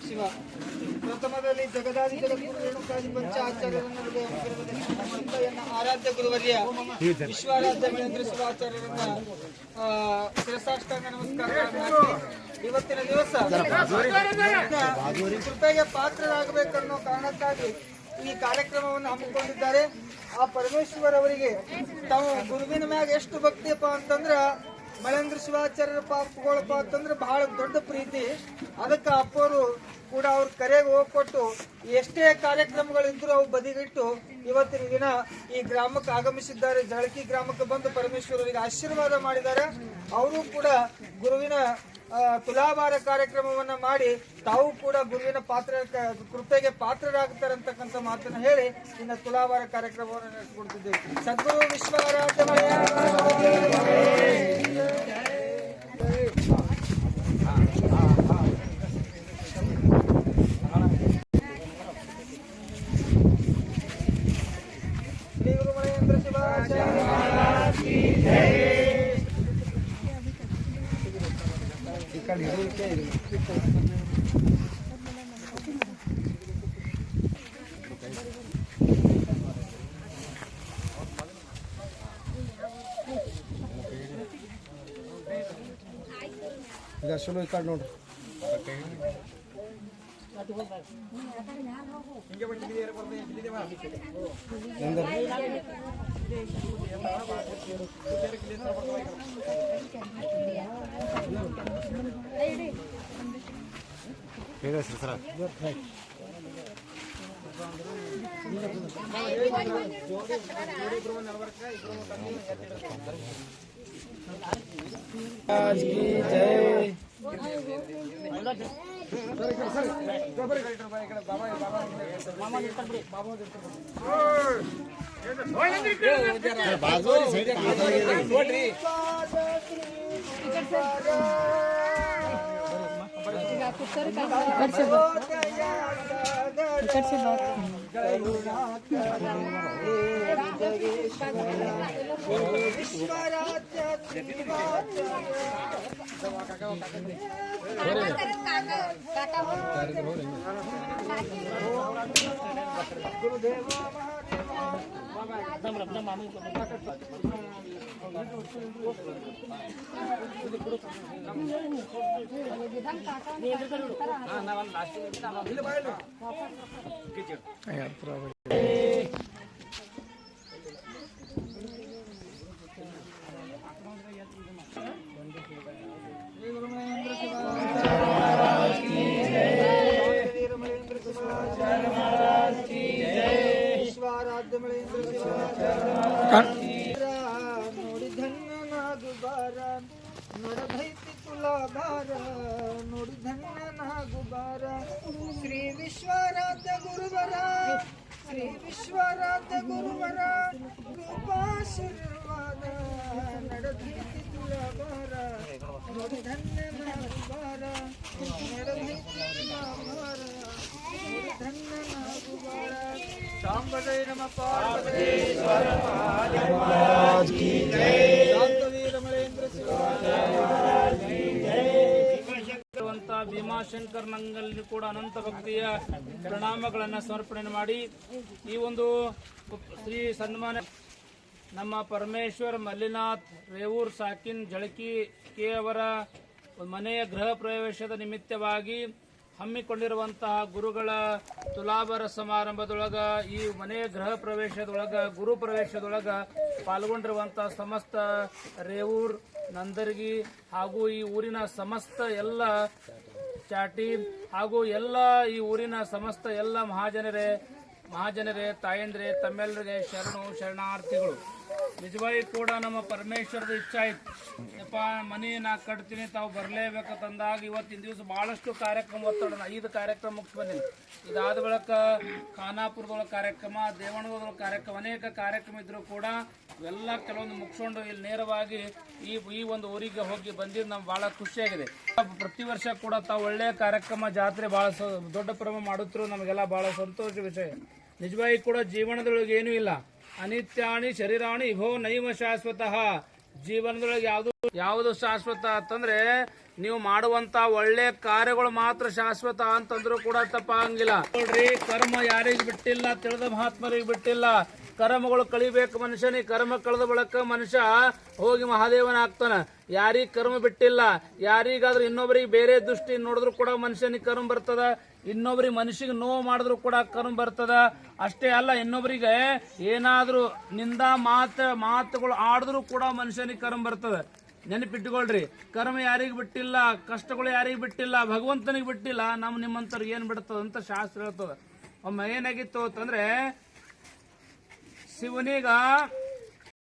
ಶಿವ ಪ್ರಥಮದಲ್ಲಿ ಜಗದಾದಿ ಜಗದ್ಗುರು ರೇಣುಕಾದಿ ಪಂಚಾಚಾರ್ಯರನ್ನ ಆರಾಧ್ಯ ಗುರುವರ್ಯ ವಿಶ್ವಾರಾಧ್ಯ ಮಹೇಂದ್ರ ಶಿವಾಚಾರ್ಯರನ್ನ ಶಿರಸಾಷ್ಟಾಂಗ ನಮಸ್ಕಾರ. ಇವತ್ತಿನ ದಿವಸ ಕೃಪೆಗೆ ಪಾತ್ರರಾಗಬೇಕನ್ನೋ ಕಾರಣಕ್ಕಾಗಿ ಈ ಕಾರ್ಯಕ್ರಮವನ್ನು ಹಮ್ಮಿಕೊಂಡಿದ್ದಾರೆ. ಆ ಪರಮೇಶ್ವರ್ ಅವರಿಗೆ ತಾವು ಗುರುವಿನ ಮ್ಯಾಗ ಎಷ್ಟು ಭಕ್ತಿಯಪ್ಪ ಅಂತಂದ್ರ ಮಹೇಂದ್ರ ಶಿವಾಚಾರ್ಯರ ಪಾಪಗಳಪ್ಪ ಅಂತಂದ್ರೆ ಬಹಳ ದೊಡ್ಡ ಪ್ರೀತಿ. ಅದಕ್ಕೆ ಅಪ್ಪವರು ಕೂಡ ಅವ್ರ ಕರೆಗೆ ಹೋಗ್ಕೊಟ್ಟು ಎಷ್ಟೇ ಕಾರ್ಯಕ್ರಮಗಳಿದ್ರು ಅವು ಬದಿಗಿಟ್ಟು ಇವತ್ತಿನ ದಿನ ಈ ಗ್ರಾಮಕ್ಕೆ ಆಗಮಿಸಿದ್ದಾರೆ. ಜಳಕಿ ಗ್ರಾಮಕ್ಕೆ ಬಂದು ಪರಮೇಶ್ವರರಿಗೆ ಆಶೀರ್ವಾದ ಮಾಡಿದ್ದಾರೆ. ಅವರು ಕೂಡ ಗುರುವಿನ ತುಲಾಭಾರ ಕಾರ್ಯಕ್ರಮವನ್ನ ಮಾಡಿ ತಾವು ಕೂಡ ಗುರುವಿನ ಕೃಪೆಗೆ ಪಾತ್ರರಾಗ್ತಾರಂತಕ್ಕಂಥ ಮಾತನ್ನ ಹೇಳಿ ಇನ್ನು ತುಲಾಭಾರ ಕಾರ್ಯಕ್ರಮವನ್ನು ನಡೆಸಿಕೊಡ್ತಿದ್ದೇವೆ. ಸದ್ಗುರು ವಿಶ್ವಾರಾಧ್ಯ ಶ್ರೀ ಗುರು ಮಹೇಂದ್ರ ಶಿವಾಚಾರ್ಯ ಈಗ ಚಲೋ ಈ ಕಡೆ ನೋಡ್ರಿ. ನೋಡಿ ಧನ್ಯನಾಗುಬಾರ ನೊಡಧೈತಿ ತುಲಾಭಾರ ನೋಡಿ ಧನ್ಯನಾಗುಬಾರ ಶ್ರೀ ವಿಶ್ವಾರಾಧ್ಯ ಗುರುವರ ಶ್ರೀ ವಿಶ್ವಾರಾಧ್ಯ ಗುರುವರ ಕೃಪಾಶೀರ್ವಾದ ನಡಧೈತಿ ತುಲಾಭಾರ ನೋಡಿ ಧನ್ಯನಾಗುಬಾರ ನಡಧೈತಿ ತುಲಾಭಾರ ನೋಡಿ ಧನ್ಯನಾಗುಬಾರ. ಸಾಂಬಜಯ ನಮ ಪಾರ್ವತೀಶ್ವರ ಮಹಾದೇವ ಕಿ ಜೈ. ಶಾಂತವೀರ ಮಹೇಂದ್ರ ಶಿವಾಚಾರ್ಯ ಕಿ ಜೈ. ಭೀಮಾಶಂಕರ್ ನಂಗಲ್ಲಿ ಕೂಡ ಅನಂತ ಭಕ್ತಿಯ ಪ್ರಣಾಮಗಳನ್ನು ಸಮರ್ಪಣೆ ಮಾಡಿ ಈ ಒಂದು ಶ್ರೀ ಸನ್ಮಾನ ನಮ್ಮ ಪರಮೇಶ್ವರ್ ಮಲ್ಲಿನಾಥ್ ರೇವೂರ್ ಸಾಕಿನ್ ಜಳಕಿ ಕೆ ಅವರ ಮನೆಯ ಗೃಹ ಪ್ರವೇಶದ ನಿಮಿತ್ತವಾಗಿ ಹಮ್ಮಿಕೊಂಡಿರುವಂತಹ ಗುರುಗಳ ತುಲಾಭಾರ ಸಮಾರಂಭದೊಳಗ ಈ ಮನೆಯ ಗೃಹ ಪ್ರವೇಶದೊಳಗ ಗುರು ಪ್ರವೇಶದೊಳಗ ಪಾಲ್ಗೊಂಡಿರುವಂತಹ ಸಮಸ್ತ ರೇವೂರ್ ನಂದರ್ಗಿ ಹಾಗೂ ಈ ಊರಿನ ಸಮಸ್ತ ಎಲ್ಲ ಚಾಟಿ ಹಾಗೂ ಎಲ್ಲ ಈ ಊರಿನ ಸಮಸ್ತ ಎಲ್ಲ ಮಹಾಜನರೇ ತಾಯಂದ್ರೆ ತಮ್ಮೆಲ್ಲರಿಗೆ ಶರಣಾರ್ಥಿಗಳು. ನಿಜವಾಗಿ ಕೂಡ ನಮ್ಮ ಪರಮೇಶ್ವರದ ಇಚ್ಛಾ ಇತ್ತು. ಯಪ್ಪ ಮನೆ ನಾ ಕಟ್ತೀನಿ ತಾವು ಬರಲೇಬೇಕಂದಾಗ ಇವತ್ತಿನ ದಿವಸ ಬಹಳಷ್ಟು ಕಾರ್ಯಕ್ರಮ ಒತ್ತಡ 5 ಕಾರ್ಯಕ್ರಮ ಮುಗಿಸಿ ಬಂದಿನಿ. ಇದಾದ ಬಳಿಕ ಖಾನಾಪುರದೊಳಗೆ ಕಾರ್ಯಕ್ರಮ, ದೇವಣದೊಳಗೆ ಕಾರ್ಯಕ್ರಮ, ಅನೇಕ ಕಾರ್ಯಕ್ರಮ ಇದ್ರೂ ಕೂಡ ಇವೆಲ್ಲ ಕೆಲವೊಂದು ಮುಗಿಸ್ಕೊಂಡು ಇಲ್ಲಿ ನೇರವಾಗಿ ಈ ಒಂದು ಊರಿಗೆ ಹೋಗಿ ಬಂದಿದ್ದು ನಮ್ಗೆ ಬಹಳ ಖುಷಿಯಾಗಿದೆ. ಪ್ರತಿ ವರ್ಷ ಕೂಡ ತಾವು ಒಳ್ಳೆಯ ಕಾರ್ಯಕ್ರಮ ಜಾತ್ರೆ ಬಹಳ ದೊಡ್ಡ ಪ್ರಮಾಣ ಮಾಡುತ್ತಿರೋ ನಮಗೆಲ್ಲ ಬಹಳ ಸಂತೋಷ ವಿಷಯ. ನಿಜವಾಗಿ ಕೂಡ ಜೀವನದೊಳಗೆ ಏನೂ ಇಲ್ಲ, ಅನಿತ್ಯಾಣಿ ಶರೀರಾಣಿ ಇಭೋ ನೈವ ಶಾಶ್ವತಃ. ಜೀವನದೊಳಗೆ ಯಾವುದೂ ಯಾವುದು ಶಾಶ್ವತ ಅಂತಂದ್ರೆ ನೀವು ಮಾಡುವಂತ ಒಳ್ಳೆ ಕಾರ್ಯಗಳು ಮಾತ್ರ ಶಾಶ್ವತ ಅಂತಂದ್ರೂ ಕೂಡ ತಪ್ಪಾಗಂಗಿಲ್ಲ. ನೋಡ್ರಿ, ಕರ್ಮ ಯಾರಿಗ್ ಬಿಟ್ಟಿಲ್ಲ, ತಿಳಿದ ಮಹಾತ್ಮರಿಗೆ ಬಿಟ್ಟಿಲ್ಲ. ಕರ್ಮಗಳು ಕಳಿಬೇಕು ಮನುಷ್ಯನಿಗೆ. ಕರ್ಮ ಕಳೆದ ಬಳಕ ಮನುಷ್ಯ ಹೋಗಿ ಮಹಾದೇವನ ಆಗ್ತಾನ. ಯಾರಿಗ್ ಕರ್ಮ ಬಿಟ್ಟಿಲ್ಲ. ಯಾರಿಗಾದ್ರೂ ಇನ್ನೊಬ್ಬರಿಗೆ ಬೇರೆ ದೃಷ್ಟಿ ನೋಡಿದ್ರು ಕೂಡ ಮನುಷ್ಯನಿಗೆ ಕರ್ಮ ಬರ್ತದ. ಇನ್ನೊಬ್ರಿಗೆ ಮನುಷ್ಯಗೆ ನೋವು ಮಾಡಿದ್ರು ಕೂಡ ಕರ್ಮ ಬರ್ತದ. ಅಷ್ಟೇ ಅಲ್ಲ, ಇನ್ನೊಬ್ಬರಿಗೆ ಏನಾದ್ರೂ ನಿಂದ ಮಾತುಗಳು ಆಡಿದ್ರು ಕೂಡ ಮನುಷ್ಯನಿಗೆ ಕರ್ಮ ಬರ್ತದ. ನೆನಪಿಟ್ಟುಕೊಳ್ರಿ, ಕರ್ಮ ಯಾರಿಗ್ ಬಿಟ್ಟಿಲ್ಲ, ಕಷ್ಟಗಳು ಯಾರಿಗ್ ಬಿಟ್ಟಿಲ್ಲ, ಭಗವಂತನಿಗೆ ಬಿಟ್ಟಿಲ್ಲ. ನಿಮ್ಮಂತವ್ರಿಗೆ ಏನ್ ಬಿಡ್ತದಂತ ಶಾಸ್ತ್ರ ಹೇಳ್ತದ. ಒಮ್ಮೆ ಏನಾಗಿತ್ತು ಅಂತಂದ್ರೆ, ಶಿವನಿಗ